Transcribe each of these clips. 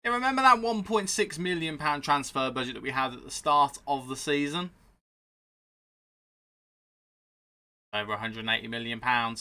Yeah, remember that £1.6 million transfer budget that we had at the start of the season? Over £180 million. How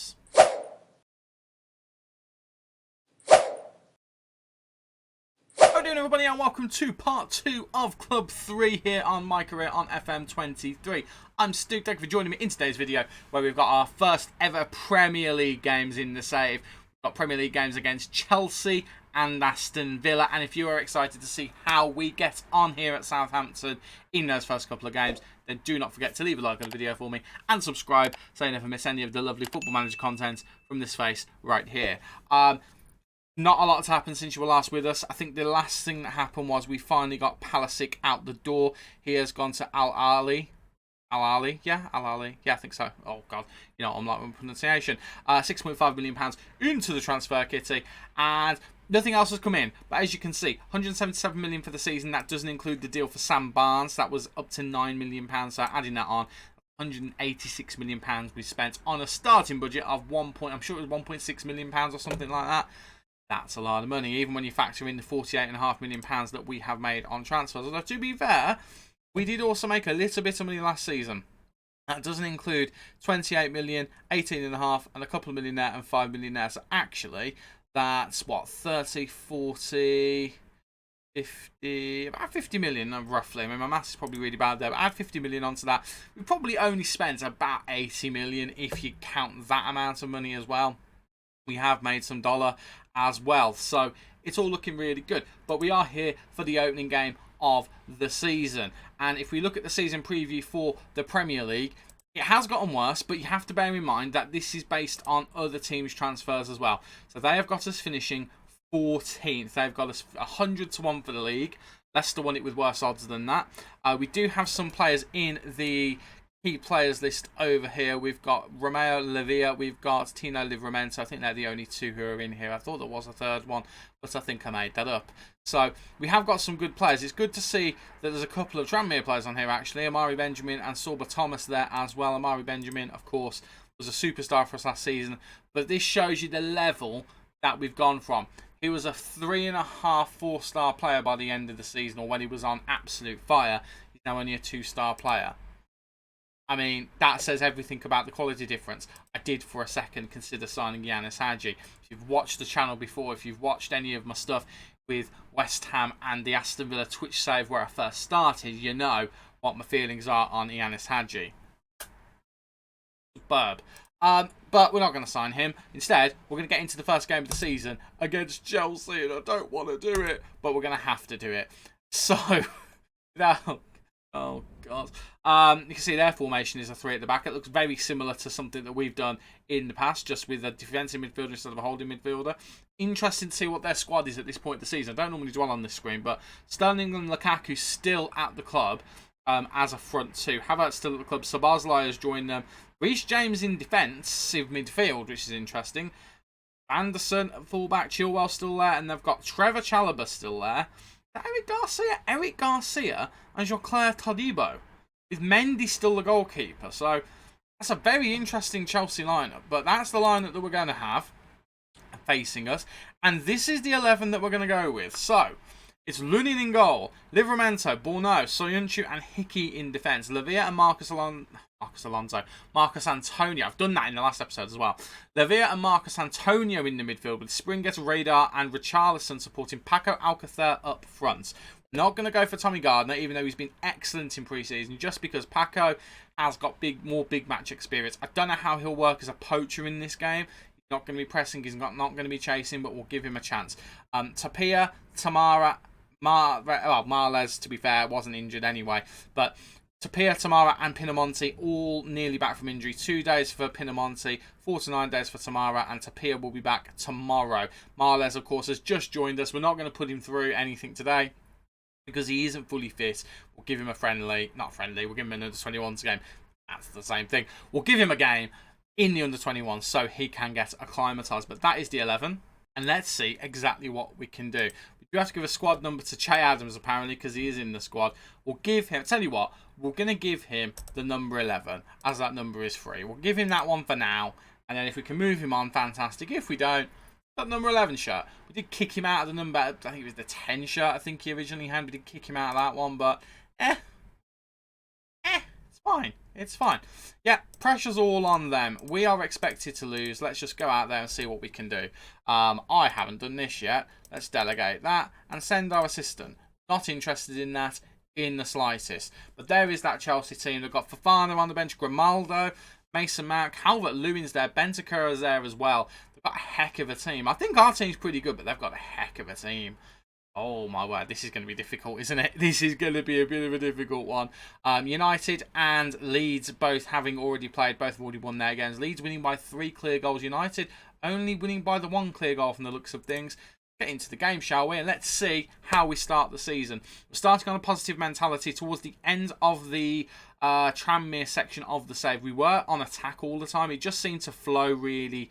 are you doing, everybody, and welcome to part 2 of Club 3 here on MyCareer on FM23. I'm Stu, thank you for joining me in today's video, where we've got our first ever Premier League games in the save. We've got Premier League games against Chelsea and Aston Villa, and if you are excited to see how we get on here at Southampton in those first couple of games, then do not forget to leave a like on the video for me and subscribe so you never miss any of the lovely Football Manager content from this face right here. Not a lot has happened since you were last with us. I think the last thing that happened was we finally got Pulisic out the door. He has gone to Al Ahly. Al Ahly? Yeah, Al Ahly. Yeah, I think so. Oh, God. You know, I'm like with pronunciation. £6.5 million into the transfer kitty. And nothing else has come in. But as you can see, £177 million for the season. That doesn't include the deal for Sam Barnes. That was up to £9 million. So adding that on, £186 million we spent on a starting budget of I'm sure it was £1.6 million or something like that. That's a lot of money, even when you factor in the £48.5 million that we have made on transfers. Although, to be fair, we did also make a little bit of money last season. That doesn't include 28 million, 18.5, and a couple of million there and 5 million there. So actually, that's what, 30, 40, 50, about 50 million roughly. I mean, my maths is probably really bad there, but add 50 million onto that. We probably only spent about 80 million if you count that amount of money as well. We have made some dollar as well, so it's all looking really good. But we are here for the opening game of the season, and if we look at the season preview for the Premier League, it has gotten worse, but you have to bear in mind that this is based on other teams' transfers as well. So they have got us finishing 14th. They've got us 100 to 1 for the league. Leicester won it with worse odds than that. We do have some players in the key players list over here. We've got Romeo Lavia, we've got Tino Livramento. I think they're the only two who are in here. I thought there was a third one, but I think I made that up. So we have got some good players. It's good to see that there's a couple of Tranmere players on here actually. Amari Benjamin and Sorba Thomas there as well. Amari Benjamin, of course, was a superstar for us last season, but this shows you the level that we've gone from. He was a 3.5, 4-star player by the end of the season, or when he was on absolute fire. He's now only a 2-star player. I mean, that says everything about the quality difference. I did for a second consider signing Yanis Hadji. If you've watched the channel before, if you've watched any of my stuff with West Ham and the Aston Villa Twitch save where I first started, you know what my feelings are on Yanis Hadji. Superb. But we're not going to sign him. Instead, we're going to get into the first game of the season against Chelsea, and I don't want to do it, but we're going to have to do it. So, without... Oh, God. You can see their formation is a 3 at the back. It looks very similar to something that we've done in the past, just with a defensive midfielder instead of a holding midfielder. Interesting to see what their squad is at this point of the season. I don't normally dwell on this screen, but Sterling and Lukaku still at the club as a front two. Havertz still at the club. Szoboszlai has joined them. Reece James in defensive midfield, which is interesting. Anderson at fullback. Chilwell still there. And they've got Trevor Chalobah still there. Eric Garcia and Joclair Todibo, with Mendy still the goalkeeper. So that's a very interesting Chelsea lineup. But that's the lineup that we're going to have facing us. And this is the 11 that we're going to go with. So it's Lunin in goal, Livramento, Bourneau, Soyuncu and Hickey in defence. Lavia and Marcus Antonio. I've done that in the last episode as well. Lavia and Marcus Antonio in the midfield with Springett, Radar and Richarlison supporting Paco Alcacer up front. Not going to go for Tommy Gardner, even though he's been excellent in pre-season, just because Paco has got more big match experience. I don't know how he'll work as a poacher in this game. He's not going to be pressing, he's not going to be chasing, but we'll give him a chance. Tapia, Tamara, Marles, to be fair, wasn't injured anyway, but Tapia, Tamara and Pinamonti all nearly back from injury. 2 days for Pinamonti, 4 to 9 days for Tamara, and Tapia will be back tomorrow. Marles, of course, has just joined us. We're not going to put him through anything today because he isn't fully fit. We'll give him a we'll give him an under-21s game. That's the same thing. We'll give him a game in the under-21s so he can get acclimatised. But that is the 11, and let's see exactly what we can do. We do have to give a squad number to Che Adams, apparently, because he is in the squad. We'll give him, tell you what, we're going to give him the number 11, as that number is free. We'll give him that one for now, and then if we can move him on, fantastic. If we don't, Got number 11 shirt. We did kick him out of the number, I think it was the 10 shirt I think he originally had. We did kick him out of that one, but it's fine. It's fine. Yeah, pressure's all on them. We are expected to lose. Let's just go out there and see what we can do. I haven't done this yet. Let's delegate that and send our assistant. Not interested in that in the slightest. But there is that Chelsea team. They've got Fofana on the bench, Grimaldo, Mason Mount, Calvert-Lewin's there, Bentancur's there as well. They've got a heck of a team. I think our team's pretty good, but they've got a heck of a team. Oh my word, this is going to be difficult, isn't it? This is going to be a bit of a difficult one. United and Leeds both having already played, both have already won their games. Leeds winning by 3 clear goals. United only winning by the 1 clear goal from the looks of things. Get into the game, shall we? And let's see how we start the season. We're starting on a positive mentality towards the end of the Tranmere section of the save. We were on attack all the time. It just seemed to flow really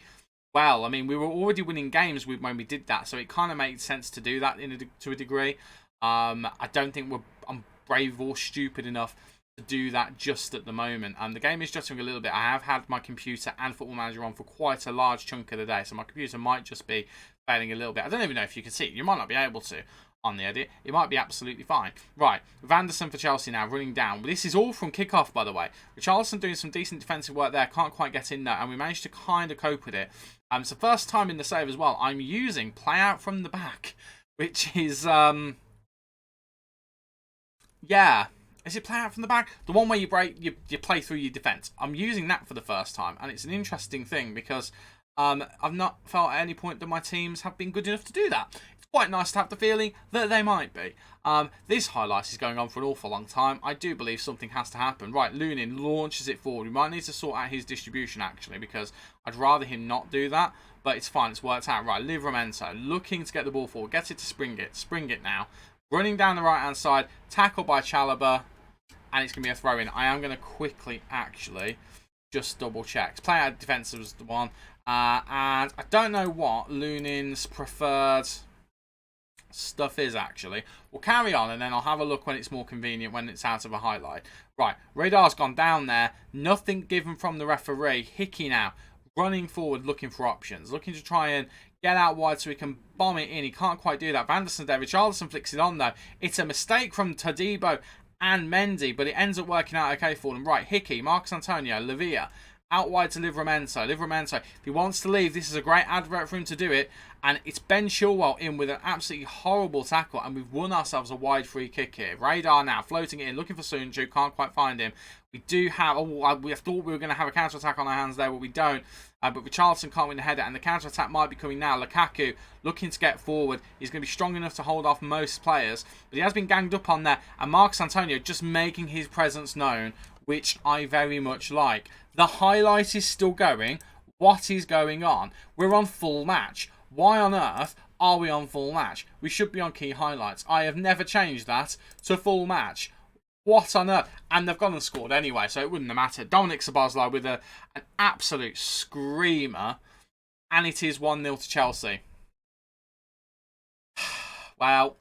well. I mean, we were already winning games when we did that, so it kind of made sense to do that to a degree. I don't think I'm brave or stupid enough to do that just at the moment. The game is juttering a little bit. I have had my computer and Football Manager on for quite a large chunk of the day, so my computer might just be failing a little bit. I don't even know if you can see it. You might not be able to on the edit. It might be absolutely fine. Right, Vanderson for Chelsea now, running down. This is all from kickoff, by the way. Richarlison doing some decent defensive work there. Can't quite get in there, and we managed to kind of cope with it. It's the first time in the save as well. I'm using play out from the back, which is, yeah. Is it play out from the back? The one where you play through your defence. I'm using that for the first time, and it's an interesting thing because I've not felt at any point that my teams have been good enough to do that. It's quite nice to have the feeling that they might be. This highlight is going on for an awful long time. I do believe something has to happen. Right, Lunin launches it forward. We might need to sort out his distribution, actually, because I'd rather him not do that. But it's fine. It's worked out. Right, Livramento looking to get the ball forward. Gets it to Spring It. Spring It now. Running down the right-hand side. Tackled by Chalobah. And it's going to be a throw-in. I am going to quickly, actually, just double-check. Play out defence was the one. And I don't know what Lunin's preferred stuff is, actually. We'll carry on, and then I'll have a look when it's more convenient, when it's out of a highlight. Right, Radar's gone down there. Nothing given from the referee. Hickey now running forward, looking for options. Looking to try and get out wide so he can bomb it in. He can't quite do that. Vanderson's there. Richarlison flicks it on, though. It's a mistake from Todibo and Mendy, but it ends up working out okay for them. Right, Hickey, Marcus Antonio, Lavia, out wide to Livramento. Livramento, if he wants to leave, this is a great advert for him to do it. And it's Ben Chilwell in with an absolutely horrible tackle, and we've won ourselves a wide free kick here. Radar now, floating it in, looking for Sunju, can't quite find him. We do have, we thought we were going to have a counter-attack on our hands there, but we don't. But Richarlison can't win the header, and the counter-attack might be coming now. Lukaku looking to get forward. He's going to be strong enough to hold off most players, but he has been ganged up on there. And Marcus Antonio just making his presence known, which I very much like. The highlight is still going. What is going on? We're on full match. Why on earth are we on full match? We should be on key highlights. I have never changed that to full match. What on earth? And they've gone and scored anyway, so it wouldn't have mattered. Dominic Szoboszlai with an absolute screamer. And it is 1-0 to Chelsea. Well,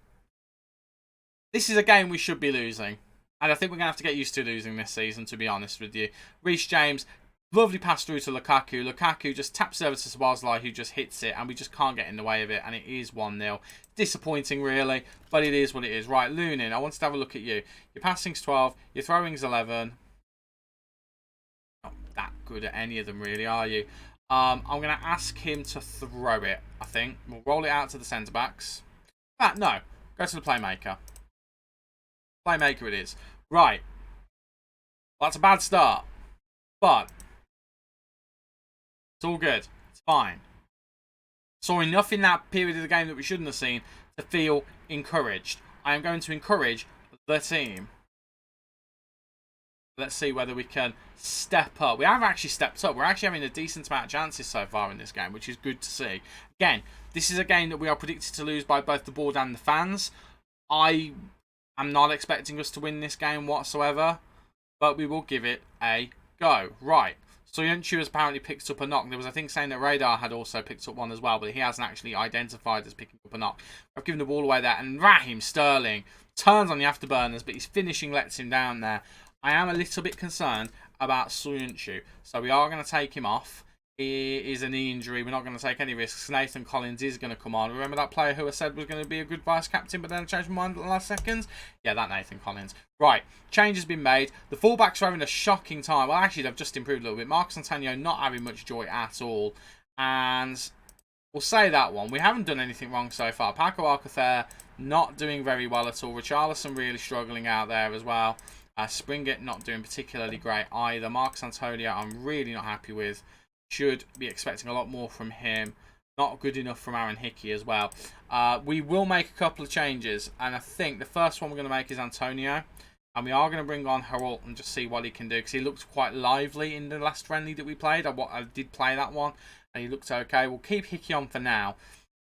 this is a game we should be losing. And I think we're going to have to get used to losing this season, to be honest with you. Reece James, lovely pass through to Lukaku. Lukaku just taps over to Szoboszlai, who just hits it, and we just can't get in the way of it, and it is 1-0. Disappointing, really, but it is what it is. Right, Lunin, I wanted to have a look at you. Your passing's 12, your throwing's 11. Not that good at any of them, really, are you? I'm going to ask him to throw it, I think. We'll roll it out to the centre-backs. No, go to the playmaker. Playmaker it is. Right. Well, that's a bad start. But it's all good. It's fine. Saw enough in that period of the game that we shouldn't have seen to feel encouraged. I am going to encourage the team. Let's see whether we can step up. We have actually stepped up. We're actually having a decent amount of chances so far in this game, which is good to see. Again, this is a game that we are predicted to lose by both the board and the fans. I am not expecting us to win this game whatsoever, but we will give it a go. Right. Soyuncu has apparently picked up a knock. There was a thing saying that Radar had also picked up one as well, but he hasn't actually identified as picking up a knock. I've given the ball away there, and Raheem Sterling turns on the afterburners, but his finishing lets him down there. I am a little bit concerned about Soyuncu, so we are going to take him off. is a knee injury. We're not going to take any risks. Nathan Collins is going to come on. Remember that player who I said was going to be a good vice-captain, but then I changed my mind at the last seconds? Yeah, that Nathan Collins. Right, change has been made. The fullbacks are having a shocking time. Well, actually, they've just improved a little bit. Marcus Antonio not having much joy at all. And we'll say that one. We haven't done anything wrong so far. Paco Alcacer not doing very well at all. Richarlison really struggling out there as well. Springett not doing particularly great either. Marcus Antonio I'm really not happy with. Should be expecting a lot more from him. Not good enough from Aaron Hickey as well. We will make a couple of changes. And I think the first one we're going to make is Antonio. And we are going to bring on Harold and just see what he can do. Because he looked quite lively in the last friendly that we played. I did play that one. And he looked okay. We'll keep Hickey on for now.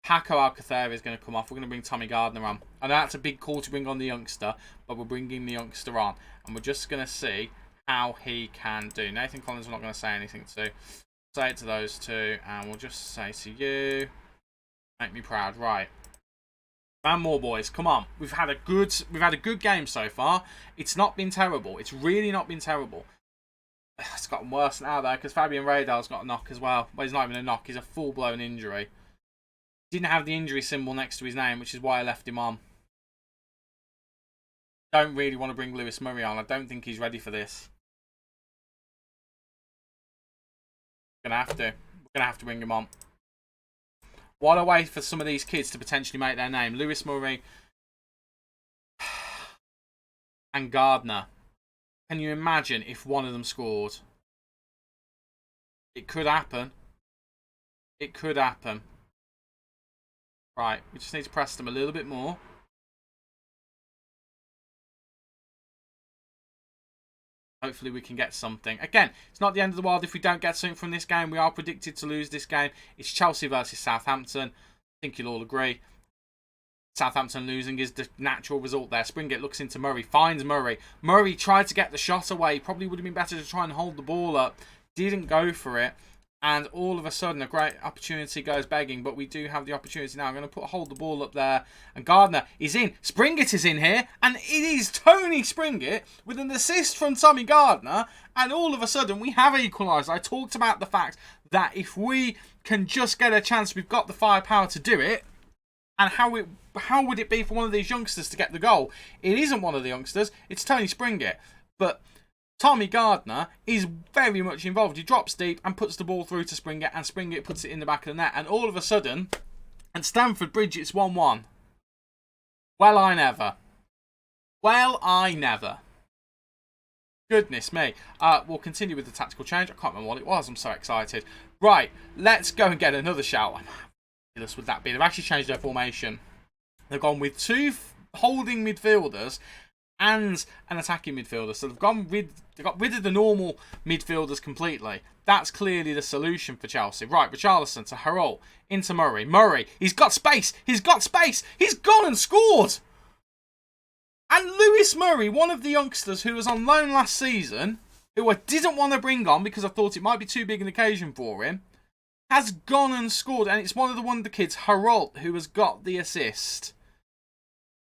Paco Alcacer is going to come off. We're going to bring Tommy Gardner on. I know that's a big call to bring on the youngster. But we're bringing the youngster on. And we're just going to see how he can do. Nathan Collins, we're not going to say anything to. Say it to those two, and we'll just say to you, make me proud. Right, and more boys, come on. We've had a good game so far. It's not been terrible. It's really not been terrible. It's gotten worse now though, because Fabian Radar's got a knock as well. Well, he's not even a knock. He's a full-blown injury. Didn't have the injury symbol next to his name, which is why I left him on. Don't really want to bring Lewis Murray on. I don't think he's ready for this. We're gonna have to bring him on. What a way for some of these kids to potentially make their name. Lewis Murray and Gardner. Can you imagine if one of them scored? It could happen. It could happen. Right, we just need to press them a little bit more. Hopefully we can get something. Again, it's not the end of the world if we don't get something from this game. We are predicted to lose this game. It's Chelsea versus Southampton. I think you'll all agree. Southampton losing is the natural result there. Springett looks into Murray. Finds Murray. Murray tried to get the shot away. Probably would have been better to try and hold the ball up. Didn't go for it. And all of a sudden, a great opportunity goes begging. But we do have the opportunity now. I'm going to hold the ball up there. And Gardner is in. Springett is in here. And it is Tony Springett with an assist from Tommy Gardner. And all of a sudden, we have equalised. I talked about the fact that if we can just get a chance, we've got the firepower to do it. And how would it be for one of these youngsters to get the goal? It isn't one of the youngsters. It's Tony Springett. But Tommy Gardner is very much involved. He drops deep and puts the ball through to Springett, and Springett puts it in the back of the net. And all of a sudden, at Stamford Bridge, it's 1-1. Well, I never. Well, I never. Goodness me. We'll continue with the tactical change. I can't remember what it was. I'm so excited. Right, let's go and get another shout. How ridiculous would that be? They've actually changed their formation. They've gone with two holding midfielders and an attacking midfielder. So they've got rid of the normal midfielders completely. That's clearly the solution for Chelsea. Right, Richarlison to Harold, into Murray. Murray, he's got space. He's got space. He's gone and scored. And Lewis Murray, one of the youngsters who was on loan last season, who I didn't want to bring on because I thought it might be too big an occasion for him, has gone and scored. And it's one of the wonder kids, Harold, who has got the assist.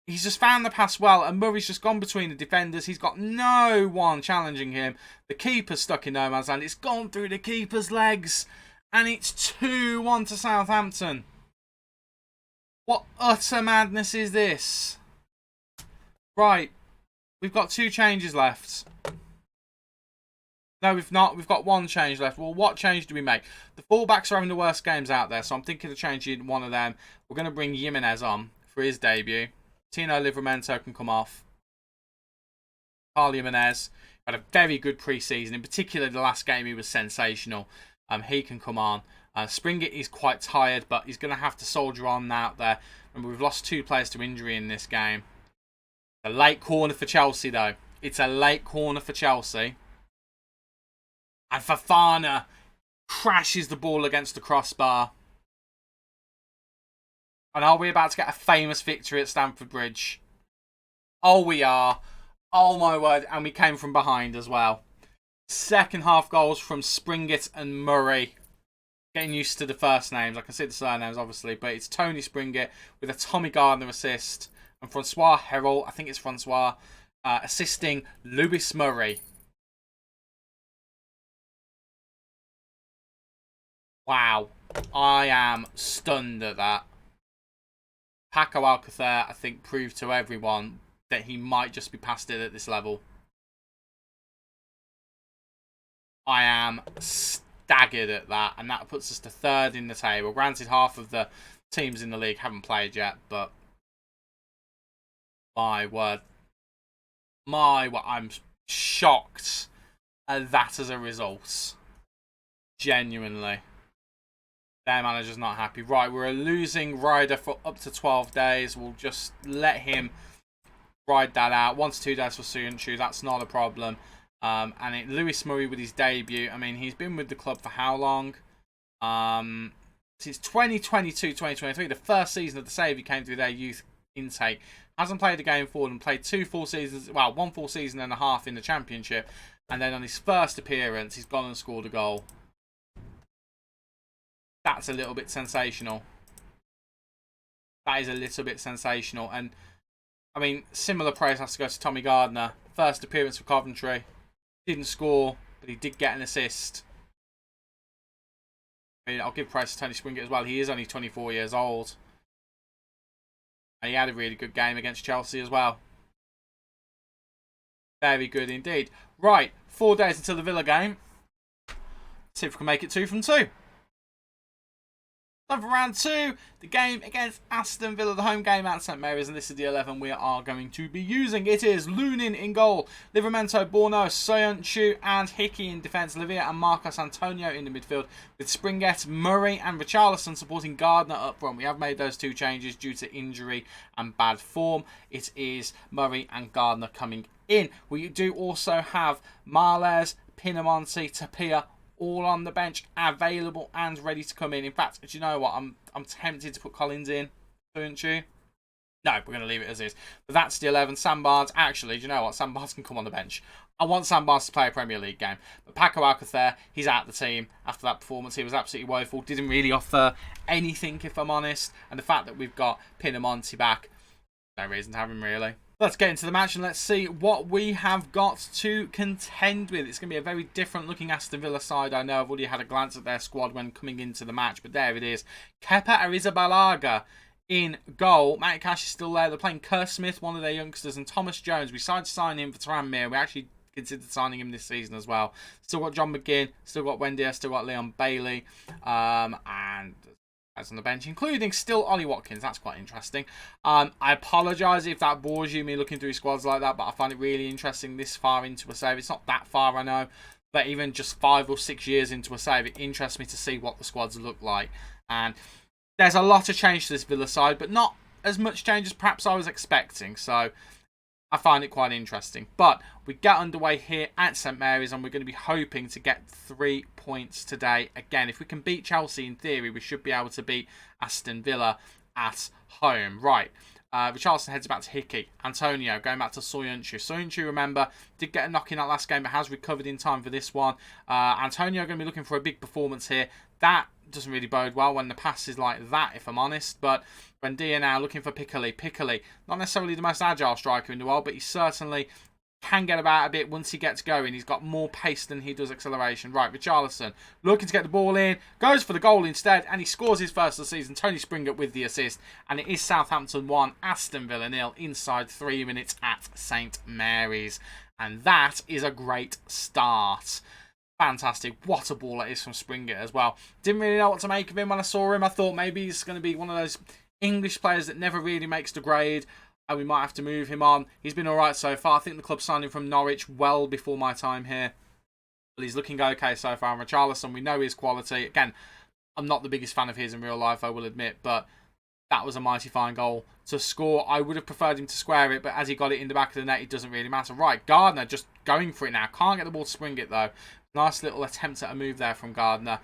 He's just found the pass well, and Murray's just gone between the defenders. He's got no one challenging him. The keeper's stuck in no man's land. It's gone through the keeper's legs, and it's 2-1 to Southampton. What utter madness is this? Right, we've got 2 changes left. No, we've not. We've got 1 change left. Well, what change do we make? The fullbacks are having the worst games out there, so I'm thinking of changing one of them. We're going to bring Jimenez on for his debut. Tino Livramento can come off. Carl Jimenez had a very good pre-season. In particular, the last game he was sensational. He can come on. Springett is quite tired, but he's going to have to soldier on out there. Remember, we've lost 2 players to injury in this game. A late corner for Chelsea, though. It's a late corner for Chelsea. And Fofana crashes the ball against the crossbar. And are we about to get a famous victory at Stamford Bridge? Oh, we are. Oh, my word. And we came from behind as well. Second half goals from Springett and Murray. Getting used to the first names. I can see the surnames, obviously. But it's Tony Springett with a Tommy Gardner assist. And Francois Herald, I think it's Francois, assisting Lewis Murray. Wow. I am stunned at that. Paco Alcacer, I think, proved to everyone that he might just be past it at this level. I am staggered at that, and that puts us to 3rd in the table. Granted, half of the teams in the league haven't played yet, but my word. My word, I'm shocked at that as a result. Genuinely. Their manager's not happy. Right, we're a losing rider for up to 12 days. We'll just let him ride that out. 1 to 2 days for Southampton. That's not a problem. And Lewis Murray with his debut. I mean, he's been with the club for how long? Since 2022-2023, the first season of the Save, he came through their youth intake. Hasn't played a game forward and played 2 full seasons. Well, 1 full season and a half in the Championship. And then on his first appearance, he's gone and scored a goal. That's a little bit sensational. That is a little bit sensational. And, I mean, similar praise has to go to Tommy Gardner. First appearance for Coventry. Didn't score, but he did get an assist. I mean, I'll give praise to Tony Springett as well. He is only 24 years old. And he had a really good game against Chelsea as well. Very good indeed. Right, 4 days until the Villa game. See if we can make it 2 from 2. So for round 2, the game against Aston Villa, the home game at St Mary's, and this is the 11 we are going to be using. It is Lunin in goal, Livramento, Borno, Soyuncu and Hickey in defence, Livia and Marcos Antonio in the midfield, with Springett, Murray and Richarlison supporting Gardner up front. We have made those 2 changes due to injury and bad form. It is Murray and Gardner coming in. We do also have Marles, Pinamonti, Tapia, all on the bench, available and ready to come in. In fact, do you know what? I'm tempted to put Collins in, don't you? No, we're going to leave it as is. But that's the 11. Sam Barnes, actually, do you know what? Sam Barnes can come on the bench. I want Sam Barnes to play a Premier League game. But Paco Alcacer, he's out of the team after that performance. He was absolutely woeful. Didn't really offer anything, if I'm honest. And the fact that we've got Pinamonti back, no reason to have him, really. Let's get into the match and let's see what we have got to contend with. It's going to be a very different looking Aston Villa side. I know I've already had a glance at their squad when coming into the match, but there it is. Kepa Arrizabalaga in goal. Matty Cash is still there. They're playing Kerr Smith, one of their youngsters, and Thomas Jones. We decided to sign him for Tranmere. We actually considered signing him this season as well. Still got John McGinn, still got Wendy, still got Leon Bailey, and as on the bench, including still Ollie Watkins. That's quite interesting. I apologise if that bores you, me looking through squads like that, but I find it really interesting this far into a save. It's not that far, I know, but even just 5 or 6 years into a save, it interests me to see what the squads look like. And there's a lot of change to this Villa side, but not as much change as perhaps I was expecting. So I find it quite interesting. But we get underway here at St Mary's and we're going to be hoping to get 3 points today. Again, if we can beat Chelsea in theory, we should be able to beat Aston Villa at home. Right. Richarlison heads back to Hickey. Antonio going back to Soyuncu. Soyuncu, remember, did get a knock in that last game but has recovered in time for this one. Antonio going to be looking for a big performance here. That doesn't really bode well when the pass is like that, if I'm honest. But Buendia now looking for Piccoli. Piccoli, not necessarily the most agile striker in the world, but he certainly can get about a bit once he gets going. He's got more pace than he does acceleration. Right, Richarlison looking to get the ball in. Goes for the goal instead, and he scores his first of the season. Tony Springett with the assist. And it is Southampton 1, Aston Villa 0 inside 3 minutes at St Mary's. And that is a great start. Fantastic. What a ball it is from Springett as well. Didn't really know what to make of him when I saw him. I thought maybe he's going to be one of those English players that never really makes the grade, and we might have to move him on. He's been alright so far. I think the club signed him from Norwich well before my time here. But he's looking okay so far. And Richarlison, we know his quality. Again, I'm not the biggest fan of his in real life, I will admit, but that was a mighty fine goal to score. I would have preferred him to square it, but as he got it in the back of the net, it doesn't really matter. Right, Gardner just going for it now. Can't get the ball to Springett, though. Nice little attempt at a move there from Gardner.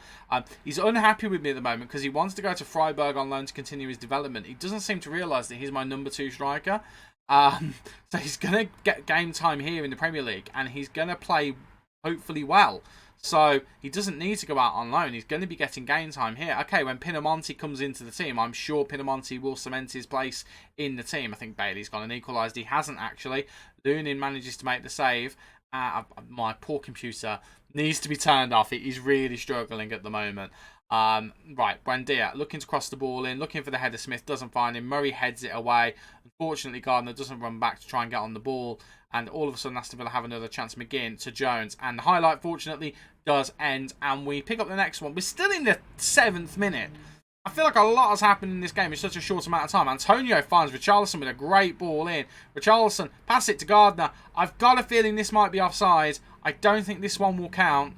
He's unhappy with me at the moment because he wants to go to Freiburg on loan to continue his development. He doesn't seem to realise that he's my number 2 striker. So he's going to get game time here in the Premier League and he's going to play hopefully well. So he doesn't need to go out on loan. He's going to be getting game time here. Okay, when Pinamonti comes into the team, I'm sure Pinamonti will cement his place in the team. I think Bailey's gone and equalised. He hasn't actually. Lunin manages to make the save. My poor computer needs to be turned off. It is really struggling at the moment. Right, Buendia looking to cross the ball in, looking for the header. Smith doesn't find him. Murray heads it away. Unfortunately, Gardner doesn't run back to try and get on the ball. And all of a sudden, Aston Villa have another chance. McGinn to Jones. And the highlight, fortunately, does end. And we pick up the next one. We're still in the 7th minute. I feel like a lot has happened in this game in such a short amount of time. Antonio finds Richarlison with a great ball in. Richarlison, pass it to Gardner. I've got a feeling this might be offside. I don't think this one will count.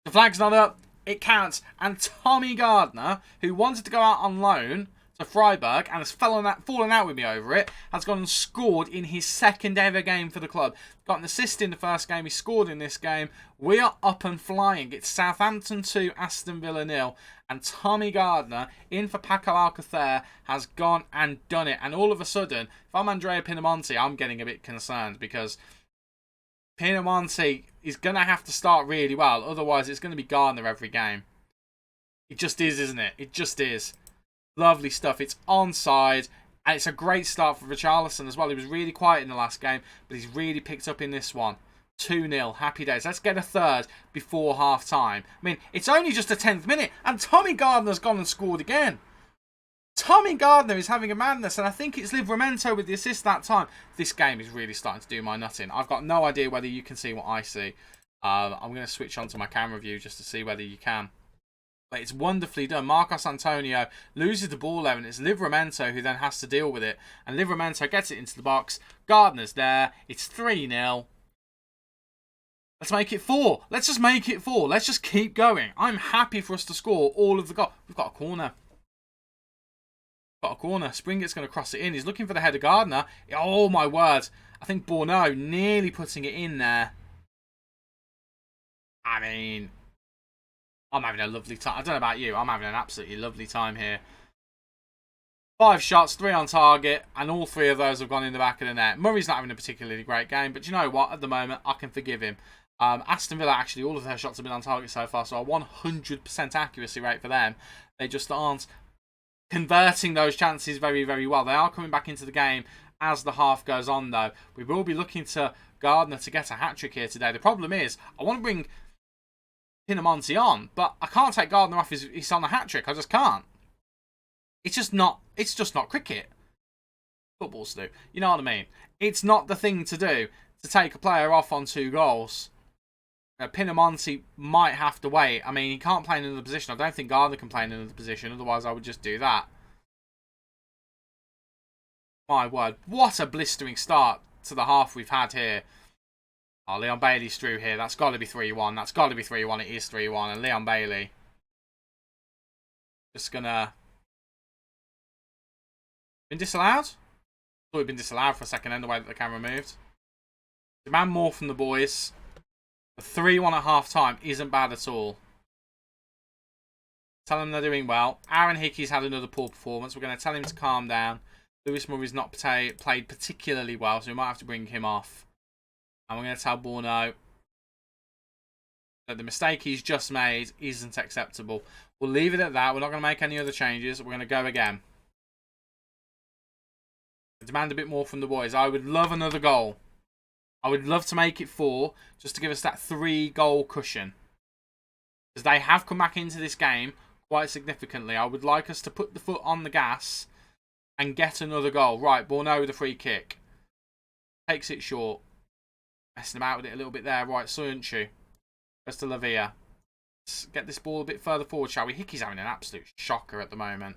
The flag's not up. It counts. And Tommy Gardner, who wanted to go out on loan to Freiburg and has fallen out with me over it, has gone and scored in his 2nd ever game for the club. Got an assist in the first game. He scored in this game. We are up and flying. It's Southampton 2, Aston Villa 0. And Tommy Gardner, in for Paco Alcacer, has gone and done it. And all of a sudden, if I'm Andrea Pinamonti, I'm getting a bit concerned because Pinamonti is going to have to start really well. Otherwise, it's going to be Gardner every game. It just is, isn't it? It just is. Lovely stuff. It's onside. And it's a great start for Richarlison as well. He was really quiet in the last game, but he's really picked up in this one. 2-0. Happy days. Let's get a third before half-time. I mean, it's only just the 10th minute, and Tommy Gardner's gone and scored again. Tommy Gardner is having a madness, and I think it's Livramento with the assist that time. This game is really starting to do my nutting. I've got no idea whether you can see what I see. I'm going to switch on to my camera view just to see whether you can. But it's wonderfully done. Marcos Antonio loses the ball there, and it's Livramento who then has to deal with it. And Livramento gets it into the box. Gardner's there. It's 3-0. Let's make it 4. Let's just make it 4. Let's just keep going. I'm happy for us to score all of the goals. We've got a corner. Got a corner. Springett's going to cross it in. He's looking for the header. Gardner. Oh, my word. I think Borneau nearly putting it in there. I mean, I'm having a lovely time. I don't know about you. I'm having an absolutely lovely time here. 5 shots, 3 on target, and all 3 of those have gone in the back of the net. Murray's not having a particularly great game, but you know what? At the moment, I can forgive him. Aston Villa, actually, all of their shots have been on target so far, so a 100% accuracy rate for them. They just aren't converting those chances very, very well. They are coming back into the game as the half goes on, though. We will be looking to Gardner to get a hat-trick here today. The problem is, I want to bring Pinamonti on, but I can't take Gardner off he's on a hat-trick. I just can't. It's just not cricket. Footballs do. You know what I mean? It's not the thing to do to take a player off on 2 goals. Pinamonti might have to wait. I mean, he can't play in another position. I don't think Gardner can play in another position. Otherwise, I would just do that. My word. What a blistering start to the half we've had here. Oh, Leon Bailey's through here. That's got to be 3-1. That's got to be 3-1. It is 3-1. And Leon Bailey just going to... Been disallowed? Thought he'd been disallowed for a second then, the way that the camera moved. Demand more from the boys. The 3-1 at half-time isn't bad at all. Tell them they're doing well. Aaron Hickey's had another poor performance. We're going to tell him to calm down. Lewis Murray's not played particularly well, so we might have to bring him off. And we're going to tell Borneau that the mistake he's just made isn't acceptable. We'll leave it at that. We're not going to make any other changes. We're going to go again. Demand a bit more from the boys. I would love another goal. I would love to make it 4, just to give us that 3-goal cushion. Because they have come back into this game quite significantly. I would like us to put the foot on the gas and get another goal. Right, Borneau with a free kick. Takes it short. Messing about with it a little bit there. Right, Soyuncu. Goes to Lavia. Let's get this ball a bit further forward, shall we? Hickey's having an absolute shocker at the moment.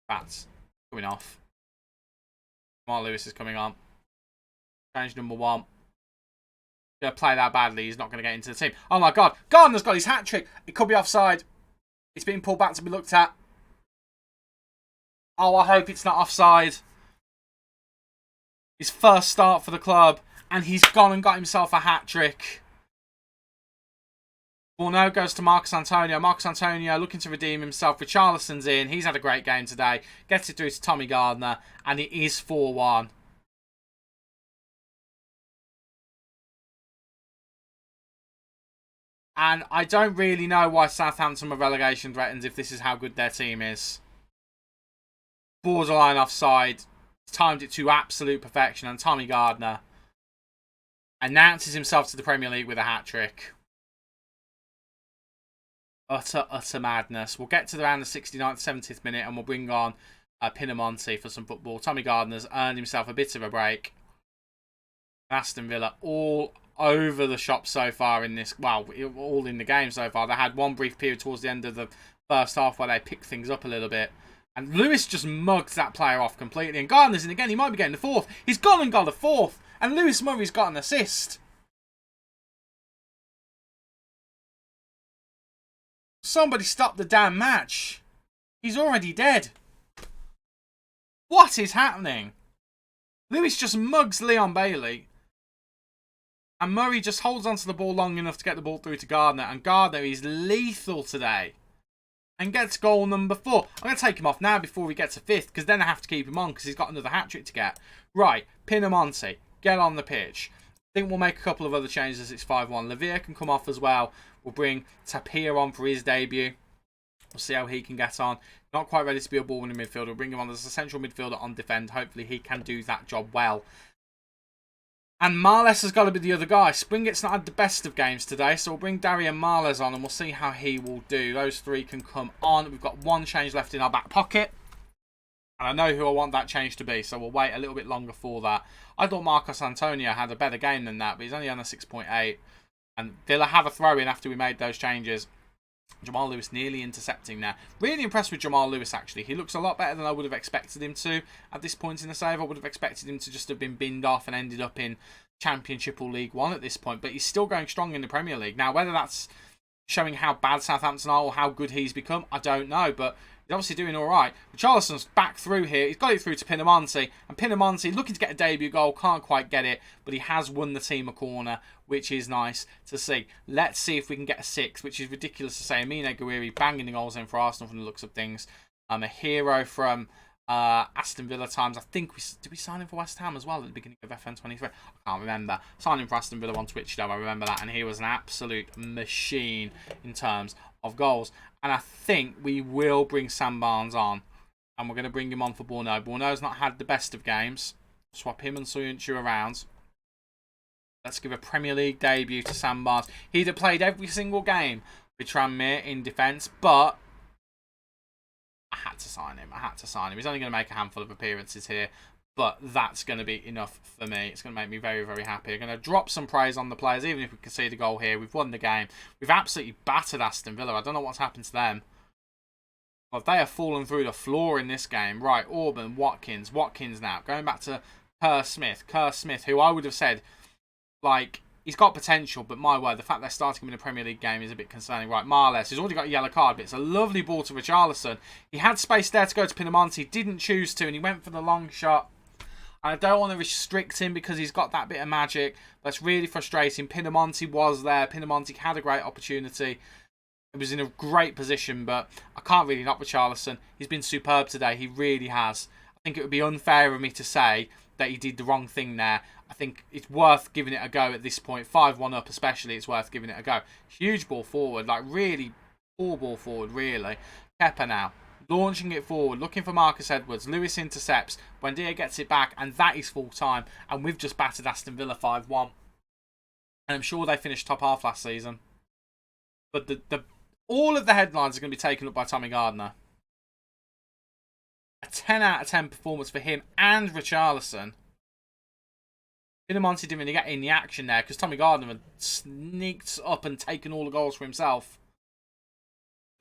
That's coming off. Jamal Lewis is coming on. Change number 1. Going to play that badly. He's not going to get into the team. Oh my God. Gardner's got his hat-trick. It could be offside. It's being pulled back to be looked at. Oh, I hope it's not offside. His first start for the club. And he's gone and got himself a hat-trick. Borneau goes to Marcos Antonio. Marcos Antonio looking to redeem himself. Richarlison's in. He's had a great game today. Gets it through to Tommy Gardner. And it is 4-1. And I don't really know why Southampton are relegation threatened if this is how good their team is. Borderline offside. Timed it to absolute perfection. And Tommy Gardner announces himself to the Premier League with a hat-trick. Utter madness. We'll get to around the 69th, 70th minute and we'll bring on Pinamonti for some football. Tommy Gardner's earned himself a bit of a break. Aston Villa all over the shop so far in this, well, all in the game so far. They had one brief period towards the end of the first half where they picked things up a little bit. And Lewis just mugs that player off completely. And Gardner's in again. He might be getting the fourth. He's gone and got a fourth. And Lewis Murray's got an assist. Somebody stop the damn match. He's already dead. What is happening? Lewis just mugs Leon Bailey. And Murray just holds onto the ball long enough to get the ball through to Gardner. And Gardner is lethal today. And gets goal number 4. I'm going to take him off now before we get to 5th. Because then I have to keep him on because he's got another hat-trick to get. Right, Pinamonti, get on the pitch. I think we'll make a couple of other changes as it's 5-1. Lavia can come off as well. We'll bring Tapia on for his debut. We'll see how he can get on. Not quite ready to be a ball-winning midfielder. We'll bring him on as a central midfielder on defend. Hopefully he can do that job well. And Marles has got to be the other guy. Springett's not had the best of games today, so we'll bring Darian Marles on and we'll see how he will do. Those three can come on. We've got one change left in our back pocket. And I know who I want that change to be, so we'll wait a little bit longer for that. I thought Marcos Antonio had a better game than that, but he's only on a 6.8. And Villa have a throw-in after we made those changes. Jamal Lewis nearly intercepting there. Really impressed with Jamal Lewis, actually. He looks a lot better than I would have expected him to at this point in the save. I would have expected him to just have been binned off and ended up in Championship or League One at this point. But he's still going strong in the Premier League. Now, whether that's showing how bad Southampton are or how good he's become, I don't know. But he's obviously doing all right. Richarlison's back through here. He's got it through to Pinamonti. And Pinamonti looking to get a debut goal. Can't quite get it. But he has won the team a corner, which is nice to see. Let's see if we can get a 6th, which is ridiculous to say. Amine Gouiri banging the goals in for Arsenal from the looks of things. A hero from Aston Villa times. I think did we sign him for West Ham as well at the beginning of FM23? I can't remember. Signed him for Aston Villa on Twitch though. I remember that. And he was an absolute machine in terms of goals. And I think we will bring Sam Barnes on. And we're going to bring him on for Borno. Borno's not had the best of games. Swap him and Soyuncu around. Let's give a Premier League debut to Sam Barnes. He'd have played every single game with Tranmere in defence, but I had to sign him. He's only going to make a handful of appearances here, but that's going to be enough for me. It's going to make me very, very happy. I'm going to drop some praise on the players, even if we concede a goal here. We've won the game. We've absolutely battered Aston Villa. I don't know what's happened to them. Well, they have fallen through the floor in this game. Right, Orban, Watkins now. Going back to Kerr Smith, who I would have said, like, he's got potential, but my word, the fact they're starting him in a Premier League game is a bit concerning. Right, Marles, he's already got a yellow card, but it's a lovely ball to Richarlison. He had space there to go to Pinamonti, didn't choose to, and he went for the long shot. I don't want to restrict him because he's got that bit of magic. That's really frustrating. Pinamonti was there. Pinamonti had a great opportunity. It was in a great position, but I can't really knock Richarlison. He's been superb today. He really has. I think it would be unfair of me to say that he did the wrong thing there. I think it's worth giving it a go at this point. 5-1 up especially, it's worth giving it a go. Huge ball forward, like really poor ball forward, really. Kepa now, launching it forward, looking for Marcus Edwards. Lewis intercepts. Buendia gets it back, and that is full time. And we've just battered Aston Villa 5-1. And I'm sure they finished top half last season. But all of the headlines are going to be taken up by Tommy Gardner. A 10 out of 10 performance for him and Richarlison. Pinamonti didn't really get in the action there because Tommy Gardner had sneaked up and taken all the goals for himself.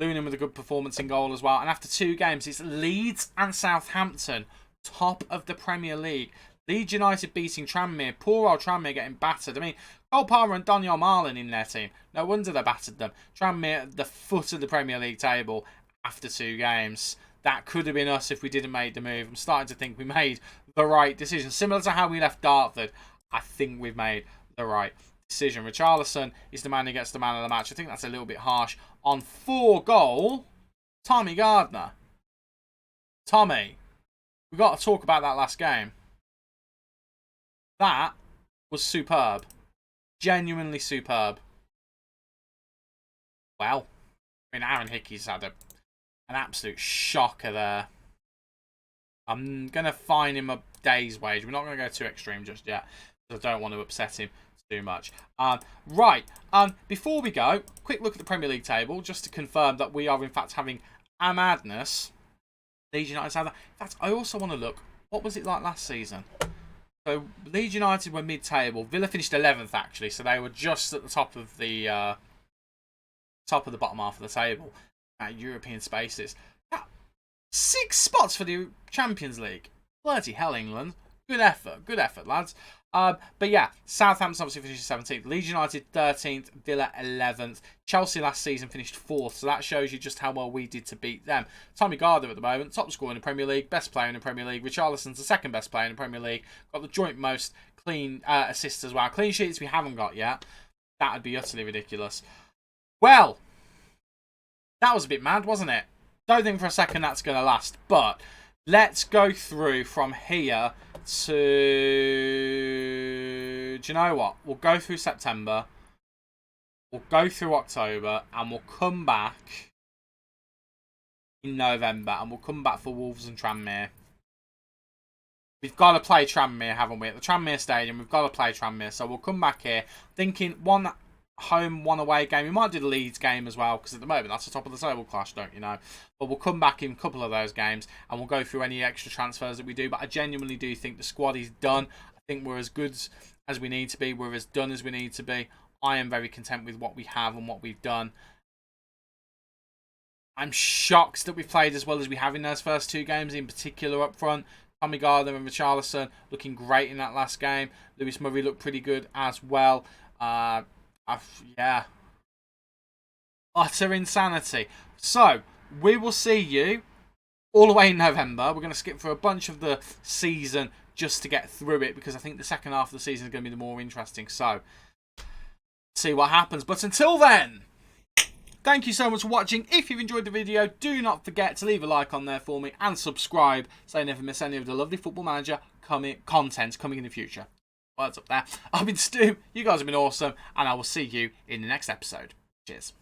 Lunin with a good performance in goal as well. And after 2 games, it's Leeds and Southampton, top of the Premier League. Leeds United beating Tranmere. Poor old Tranmere getting battered. I mean, Cole Palmer and Daniel Marlin in their team. No wonder they battered them. Tranmere at the foot of the Premier League table after 2 games. That could have been us if we didn't make the move. I'm starting to think we made the right decision. Similar to how we left Dartford, I think we've made the right decision. Richarlison is the man who gets the man of the match. I think that's a little bit harsh. On 4-goal, Tommy Gardner. Tommy, we've got to talk about that last game. That was superb. Genuinely superb. Well, I mean, Aaron Hickey's had an absolute shocker there. I'm going to fine him a day's wage. We're not going to go too extreme just yet, because I don't want to upset him too much. Right. Before we go, quick look at the Premier League table just to confirm that we are in fact having a madness. Leeds United. In fact, I also want to look. What was it like last season? So Leeds United were mid-table. Villa finished 11th actually, so they were just at the top of the bottom half of the table. European spaces. 6 spots for the Champions League. Bloody hell, England. Good effort, lads. But yeah, Southampton obviously finished 17th. Leeds United 13th. Villa 11th. Chelsea last season finished 4th, so that shows you just how well we did to beat them. Tommy Gardner at the moment, top scorer in the Premier League, best player in the Premier League. Richarlison's the second best player in the Premier League. Got the joint most clean assists as well. Clean sheets we haven't got yet. That would be utterly ridiculous. Well, that was a bit mad, wasn't it? Don't think for a second that's going to last, but let's go through from here to... Do you know what? We'll go through September. We'll go through October. And we'll come back in November. And we'll come back for Wolves and Tranmere. We've got to play Tranmere, haven't we? At the Tranmere Stadium, we've got to play Tranmere. So we'll come back here thinking one home, one away game. We might do the Leeds game as well, because at the moment that's the top of the table clash, don't you know? But we'll come back in a couple of those games and we'll go through any extra transfers that we do. But I genuinely do think the squad is done. I think we're as good as we need to be. We're as done as we need to be. I am very content with what we have and what we've done. I'm shocked that we've played as well as we have in those first 2 games, in particular up front. Tommy Gardner and Richarlison looking great in that last game. Lewis Murray looked pretty good as well. Yeah. Utter insanity. So, we will see you all the way in November. We're going to skip through a bunch of the season just to get through it, because I think the second half of the season is going to be the more interesting. So, see what happens. But until then, thank you so much for watching. If you've enjoyed the video, do not forget to leave a like on there for me and subscribe so you never miss any of the lovely Football Manager content coming in the future. Words up there. I've been Stu, you guys have been awesome, and I will see you in the next episode. Cheers.